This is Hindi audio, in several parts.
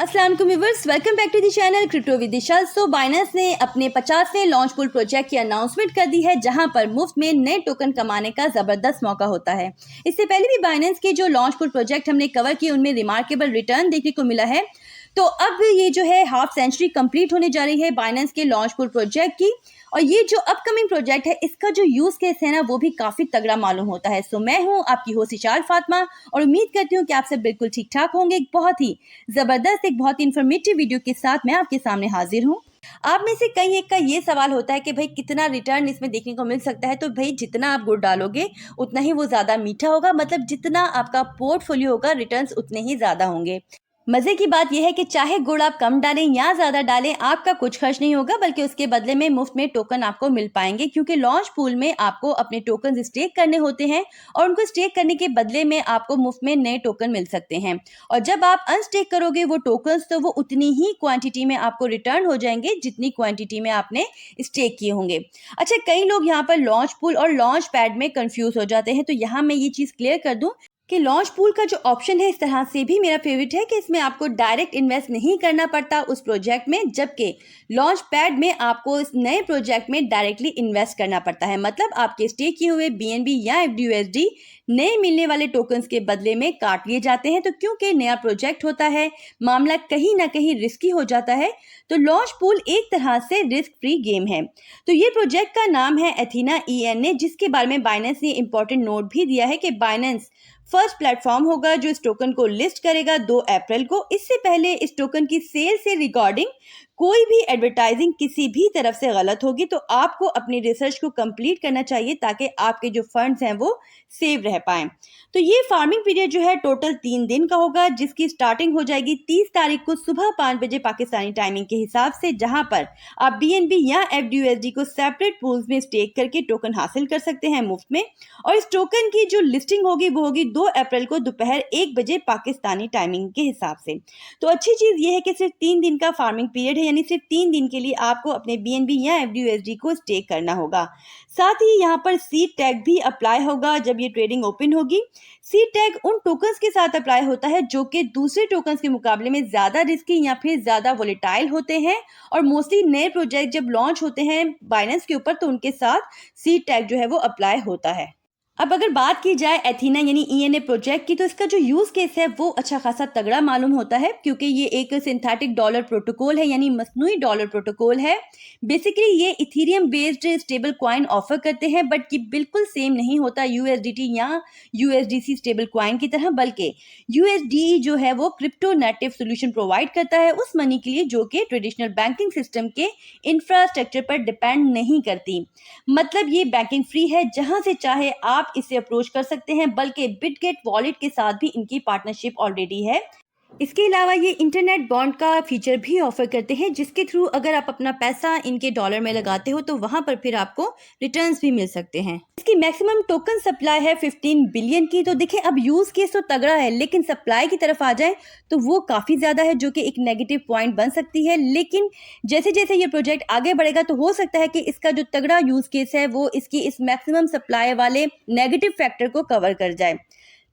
अस्सलाम वालेकुम viewers, welcome back to the channel crypto with Disha. So Binance ने अपने 50वें लॉन्च पूल प्रोजेक्ट की अनाउंसमेंट कर दी है, जहां पर मुफ्त में नए टोकन कमाने का जबरदस्त मौका होता है। इससे पहले भी बाइनेंस के जो लॉन्च पूल प्रोजेक्ट हमने कवर किए उनमें रिमार्केबल रिटर्न देखने को मिला है। तो अब ये जो है हाफ सेंचुरी कंप्लीट होने जा रही है बाइनेंस के लॉन्च पूल प्रोजेक्ट की, और ये जो अपकमिंग प्रोजेक्ट है इसका जो यूज केस है ना वो भी काफी तगड़ा मालूम होता है। सो मैं हूँ आपकी होस्ट इशार फातिमा और उम्मीद करती हूँ कि आप सब बिल्कुल ठीक ठाक होंगे। एक बहुत ही जबरदस्त, एक बहुत ही इंफॉर्मेटिव वीडियो के साथ मैं आपके सामने हाजिर हूँ। आप में से कई एक का ये सवाल होता है कि भाई कितना रिटर्न इसमें देखने को मिल सकता है। तो भाई जितना आप गुड़ डालोगे उतना ही वो ज्यादा मीठा होगा, मतलब जितना आपका पोर्टफोलियो होगा रिटर्न्स उतने ही ज्यादा होंगे। मजे की बात यह है कि चाहे गुड़ आप कम डालें या ज्यादा डालें, आपका कुछ खर्च नहीं होगा, बल्कि उसके बदले में मुफ्त में टोकन आपको मिल पाएंगे, क्योंकि लॉन्च पूल में आपको अपने टोकन स्टेक करने होते हैं और उनको स्टेक करने के बदले में आपको मुफ्त में नए टोकन मिल सकते हैं। और जब आप अनस्टेक करोगे वो टोकन, तो वो उतनी ही क्वांटिटी में आपको रिटर्न हो जाएंगे जितनी क्वांटिटी में आपने स्टेक किए होंगे। अच्छा, कई लोग यहाँ पर लॉन्च पूल और लॉन्च पैड में कंफ्यूज हो जाते हैं, तो यहाँ मैं ये चीज क्लियर कर दूं कि लॉन्च पूल का जो ऑप्शन है इस तरह से भी मेरा फेवरेट है कि इसमें आपको डायरेक्ट इन्वेस्ट नहीं करना पड़ता उस प्रोजेक्ट में, जबकि लॉन्च पैड में आपको इस नए प्रोजेक्ट में डायरेक्टली इन्वेस्ट करना पड़ता है। मतलब आपके स्टेक किए हुए BNB या FDUSD नए मिलने वाले टोकन्स के बदले में काट लिए जाते हैं। तो क्योंकि नया प्रोजेक्ट होता है, मामला कहीं ना कहीं रिस्की हो जाता है, तो लॉन्च पूल एक तरह से रिस्क फ्री गेम है। तो ये प्रोजेक्ट का नाम है एथीना ENA, जिसके बारे में बाइनेंस ने इंपॉर्टेंट नोट भी दिया है कि बाइनेंस फर्स्ट प्लेटफॉर्म होगा जो इस टोकन को लिस्ट करेगा 2 अप्रैल को। इससे पहले इस टोकन की सेल से रिगार्डिंग कोई भी एडवर्टाइजिंग किसी भी तरफ से गलत होगी तो आपको अपनी रिसर्च को कंप्लीट करना चाहिए, ताकि आपके जो फंड्स हैं वो सेव रह पाएं। तो ये फार्मिंग पीरियड जो है टोटल 3 दिन का होगा, जिसकी स्टार्टिंग हो जाएगी 30 तारीख को सुबह 5 बजे पाकिस्तानी टाइमिंग के हिसाब से, जहां पर आप BNB या FDUSD को सेपरेट पूल्स में स्टेक करके टोकन हासिल कर सकते हैं मुफ्त में। और इस टोकन की जो लिस्टिंग होगी वो होगी 2 अप्रैल को दोपहर 1 बजे पाकिस्तानी टाइमिंग के हिसाब से। तो अच्छी चीज ये है कि सिर्फ 3 दिन का फार्मिंग पीरियड है, यानी सिर्फ 3 दिन के लिए आपको अपने BNB या FDUSD को स्टेक करना होगा। साथ ही यहाँ पर सीड टैग भी अप्लाई होगा जब ये ट्रेडिंग ओपन होगी। सीड टैग उन टोकन्स के साथ अप्लाई होता है जो कि दूसरे टोकन्स के मुकाबले में ज्यादा रिस्की या फिर ज्यादा वोलेटाइल होते हैं, और मोस्टली नए प्रोजेक्ट जब लॉन्च होते हैं बाइनेंस के ऊपर तो उनके साथ सीड टैग जो है वो अप्लाई होता है। अब अगर बात की जाए एथीना यानी ENA प्रोजेक्ट की, तो इसका जो यूज केस है वो अच्छा खासा तगड़ा मालूम होता है, क्योंकि ये एक सिंथेटिक डॉलर प्रोटोकॉल है, यानी मसनूई डॉलर प्रोटोकॉल है। बेसिकली ये Ethereum based stable coin offer करते हैं, बट ये बिल्कुल सेम नहीं होता USDT या USDC स्टेबल क्वाइन की तरह, बल्कि USDE जो है वो क्रिप्टो नेटिव सोल्यूशन प्रोवाइड करता है उस मनी के लिए जो कि ट्रेडिशनल बैंकिंग सिस्टम के इंफ्रास्ट्रक्चर पर डिपेंड नहीं करती। मतलब ये बैंकिंग फ्री है, जहां से चाहे आप इसे अप्रोच कर सकते हैं, बल्कि बिटगेट वॉलेट के साथ भी इनकी पार्टनरशिप ऑलरेडी है। इसके अलावा ये इंटरनेट बॉन्ड का फीचर भी ऑफर करते हैं, जिसके थ्रू अगर आप अपना पैसा इनके डॉलर में लगाते हो तो वहां पर फिर आपको रिटर्न्स भी मिल सकते हैं। इसकी मैक्सिमम टोकन सप्लाई है 15 बिलियन की। तो देखिए, अब यूज केस तो तगड़ा है, लेकिन सप्लाई की तरफ आ जाए तो वो काफी ज्यादा है, जो कि एक नेगेटिव पॉइंट बन सकती है। लेकिन जैसे जैसे ये प्रोजेक्ट आगे बढ़ेगा तो हो सकता है कि इसका जो तगड़ा यूज केस है वो इसकी इस मैक्सिमम सप्लाई वाले नेगेटिव फैक्टर को कवर कर जाए।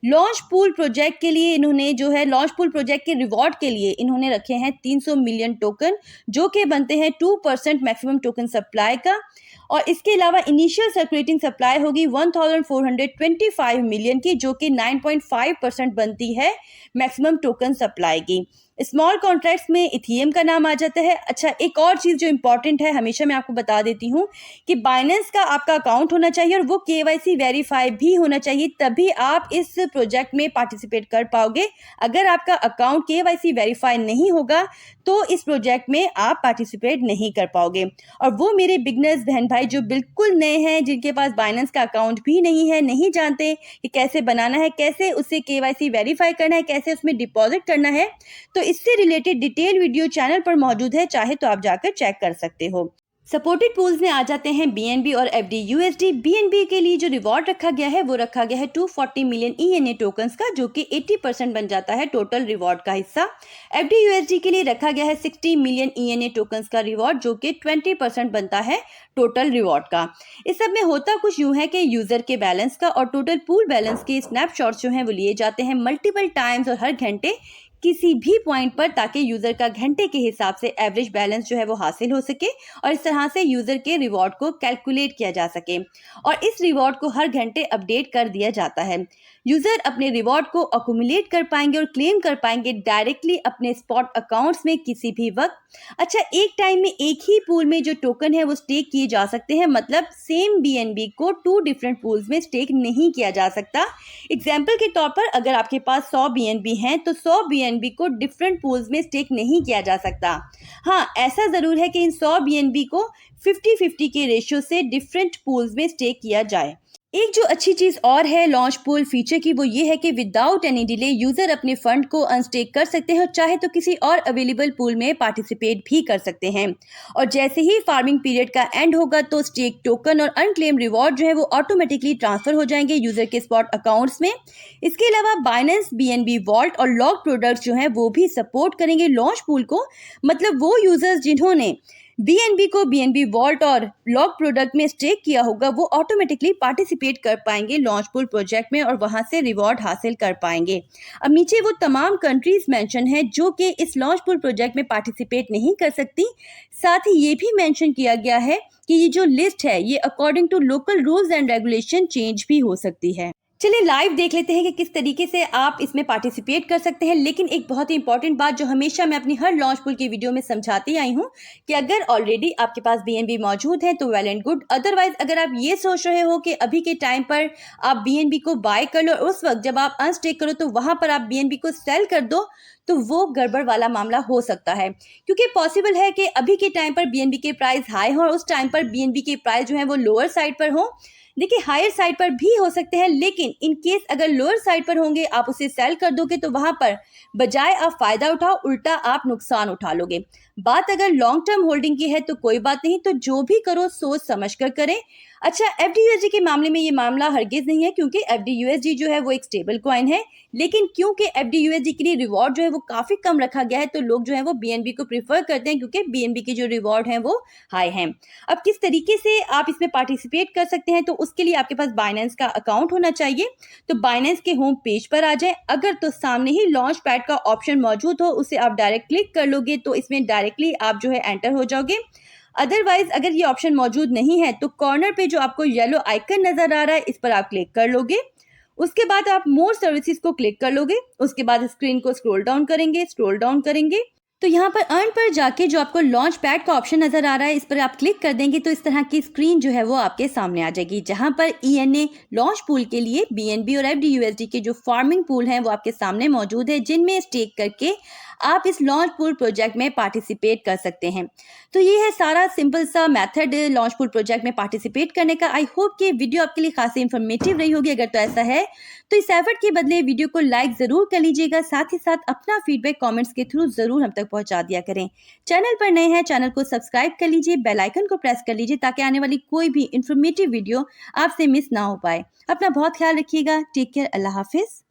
लॉन्च पूल प्रोजेक्ट के लिए इन्होंने जो है लॉन्च पूल प्रोजेक्ट के रिवॉर्ड के लिए इन्होंने रखे हैं 300 मिलियन टोकन, जो कि बनते हैं 2% मैक्सिमम टोकन सप्लाई का। और इसके अलावा इनिशियल सर्कुलेटिंग सप्लाई होगी 1425 मिलियन की, जो कि 9.5% बनती है मैक्सिमम टोकन सप्लाई की। स्मॉल कॉन्ट्रैक्ट्स में इथीरियम का नाम आ जाता है। अच्छा, एक और चीज़ जो इंपॉर्टेंट है, हमेशा मैं आपको बता देती हूँ कि बाइनेंस का आपका अकाउंट होना चाहिए और वो KYC वेरीफाई भी होना चाहिए, तभी आप इस प्रोजेक्ट में पार्टिसिपेट कर पाओगे। अगर आपका अकाउंट KYC वेरीफाई नहीं होगा तो इस प्रोजेक्ट में आप पार्टिसिपेट नहीं कर पाओगे। और वो मेरे बिगनर्स बहन भाई जो बिल्कुल नए हैं, जिनके पास बाइनेंस का अकाउंट भी नहीं है, नहीं जानते कि कैसे बनाना है, कैसे उसे KYC वेरीफाई करना है, कैसे उसमें डिपॉजिट करना है, तो इससे रिलेटेड डिटेल वीडियो चैनल पर मौजूद है, चाहे तो आप जाकर चेक कर सकते हो। सपोर्टेड पूल्स में आ जाते हैं BNB और FDUSD। BNB के लिए जो रिवॉर्ड रखा गया है वो रखा गया है 240 मिलियन ENA टोकन्स का, जो कि 80% बन जाता है टोटल रिवॉर्ड का हिस्सा। FDUSD के लिए रखा गया है 60 मिलियन ENA टोकन्स का रिवॉर्ड, जो कि 20% बनता है टोटल रिवॉर्ड का। इस सब में होता कुछ यूं है कि यूजर के बैलेंस का और टोटल पूल बैलेंस के स्नैपशॉट्स जो हैं वो लिए जाते हैं मल्टीपल टाइम्स और हर घंटे किसी भी पॉइंट पर, ताकि यूज़र का घंटे के हिसाब से एवरेज बैलेंस जो है वो हासिल हो सके और इस तरह से यूज़र के रिवॉर्ड को कैलकुलेट किया जा सके और इस रिवॉर्ड को हर घंटे अपडेट कर दिया जाता है। यूज़र अपने रिवॉर्ड को अक्यूमुलेट कर पाएंगे और क्लेम कर पाएंगे डायरेक्टली अपने स्पॉट अकाउंट्स में किसी भी वक्त। अच्छा, एक टाइम में एक ही पूल में जो टोकन है वो स्टेक किए जा सकते हैं, मतलब सेम बीएनबी को 2 डिफरेंट पूल्स में स्टेक नहीं किया जा सकता। एग्जाम्पल के तौर पर अगर आपके पास 100 बीएनबी हैं तो 100 बीएनबी को डिफरेंट पूल्स में स्टेक नहीं किया जा सकता। हाँ, ऐसा ज़रूर है कि इन 100 बीएनबी को 50-50 के रेशियो से डिफरेंट पूल्स में स्टेक किया जाए। एक जो अच्छी चीज़ और है लॉन्च पूल फीचर की, वो ये है कि विदाउट एनी डिले यूज़र अपने फंड को अनस्टेक कर सकते हैं और चाहे तो किसी और अवेलेबल पूल में पार्टिसिपेट भी कर सकते हैं। और जैसे ही फार्मिंग पीरियड का एंड होगा तो स्टेक टोकन और अनक्लेम रिवॉर्ड जो है वो ऑटोमेटिकली ट्रांसफर हो जाएंगे यूज़र के स्पॉट अकाउंट्स में। इसके अलावा बाइनेंस बीएनबी वॉल्ट और लॉक प्रोडक्ट्स जो हैं वो भी सपोर्ट करेंगे लॉन्च पूल को, मतलब वो यूज़र्स जिन्होंने बीएनबी को बीएनबी वॉल्ट और लॉक प्रोडक्ट में स्टेक किया होगा वो ऑटोमेटिकली पार्टिसिपेट कर पाएंगे लॉन्च पूल प्रोजेक्ट में और वहां से रिवॉर्ड हासिल कर पाएंगे। अब नीचे वो तमाम कंट्रीज मेंशन है जो कि इस लॉन्च पूल प्रोजेक्ट में पार्टिसिपेट नहीं कर सकती। साथ ही ये भी मेंशन किया गया है कि ये जो लिस्ट है ये according to local rules and regulation change भी हो सकती है। चलिए लाइव देख लेते हैं कि किस तरीके से आप इसमें पार्टिसिपेट कर सकते हैं। लेकिन एक बहुत ही इंपॉर्टेंट बात जो हमेशा मैं अपनी हर लॉन्च पूल की वीडियो में समझाती आई हूँ कि अगर ऑलरेडी आपके पास बीएनबी मौजूद है तो वेल एंड गुड, अदरवाइज अगर आप ये सोच रहे हो कि अभी के टाइम पर आप बीएनबी को बाय कर लो और उस वक्त जब आप अनस्टेक करो तो वहां पर आप बीएनबी को सेल कर दो, तो वो गड़बड़ वाला मामला हो सकता है। क्योंकि पॉसिबल है कि अभी के टाइम पर बीएनबी के प्राइस हाई हो और उस टाइम पर बीएनबी के प्राइस जो है वो लोअर साइड पर हो। देखिए, हायर साइड पर भी हो सकते हैं, लेकिन इन केस अगर लोअर साइड पर होंगे आप उसे सेल कर दोगे तो वहां पर बजाय आप फायदा उठाओ उल्टा आप नुकसान उठा लोगे। बात अगर लॉन्ग टर्म होल्डिंग की है तो कोई बात नहीं, तो जो भी करो सोच समझ कर करें। अच्छा, एफडीयूएसडी के मामले में ये मामला हरगिज नहीं है क्योंकि एफडीयूएसडी जो है वो एक स्टेबल कॉइन है, लेकिन क्योंकि एफडीयूएसडी के लिए रिवॉर्ड जो है वो काफी कम रखा गया है तो लोग जो है वो बीएनबी को प्रीफर करते हैं क्योंकि बीएनबी के जो रिवॉर्ड हैं वो हाई हैं। अब किस तरीके से आप इसमें पार्टिसिपेट कर सकते हैं, तो उसके लिए आपके पास बाइनेंस का अकाउंट होना चाहिए। तो बाइनेंस के होम पेज पर आ जाए, अगर तो सामने ही लॉन्च पैड का ऑप्शन मौजूद हो उसे आप डायरेक्ट क्लिक कर लोगे तो इसमें डायरेक्टली आप जो है एंटर हो जाओगे। अदरवाइज अगर ये ऑप्शन मौजूद नहीं है तो कॉर्नर पे जो आपको येलो आइकन नजर आ रहा है इस पर आप क्लिक कर लोगे। उसके बाद आप मोर सर्विसेज को क्लिक कर लोगे। उसके बाद स्क्रीन को स्क्रॉल डाउन करेंगे तो यहाँ पर अर्न पर जाके जो आपको लॉन्च पैड का ऑप्शन नजर आ रहा है इस पर आप क्लिक कर देंगे तो इस तरह की स्क्रीन जो है वो आपके सामने आ जाएगी, जहां पर ईएनए लॉन्च पूल के लिए बीएनबी और एफडीयूएसडी के जो फार्मिंग पूल हैं वो आपके सामने मौजूद है, जिनमें स्टेक करके आप इस लॉन्च पूल प्रोजेक्ट में पार्टिसिपेट कर सकते हैं। तो ये है सारा सिंपल सा मेथड लॉन्च पूल प्रोजेक्ट में पार्टिसिपेट करने का। आई होप कि वीडियो आपके लिए खासी इंफॉर्मेटिव रही होगी। अगर तो ऐसा है तो इस एफर्ट के बदले वीडियो को लाइक जरूर कर लीजिएगा, साथ ही साथ अपना फीडबैक कमेंट्स के थ्रू जरूर हम तक पहुंचा दिया करें। चैनल पर नए हैं, चैनल को सब्सक्राइब कर लीजिए, बेल आइकन को प्रेस कर लीजिए ताकि आने वाली कोई भी इंफॉर्मेटिव वीडियो आपसे मिस ना हो पाए। अपना बहुत ख्याल रखिएगा। Take care. अल्लाह हाफिज।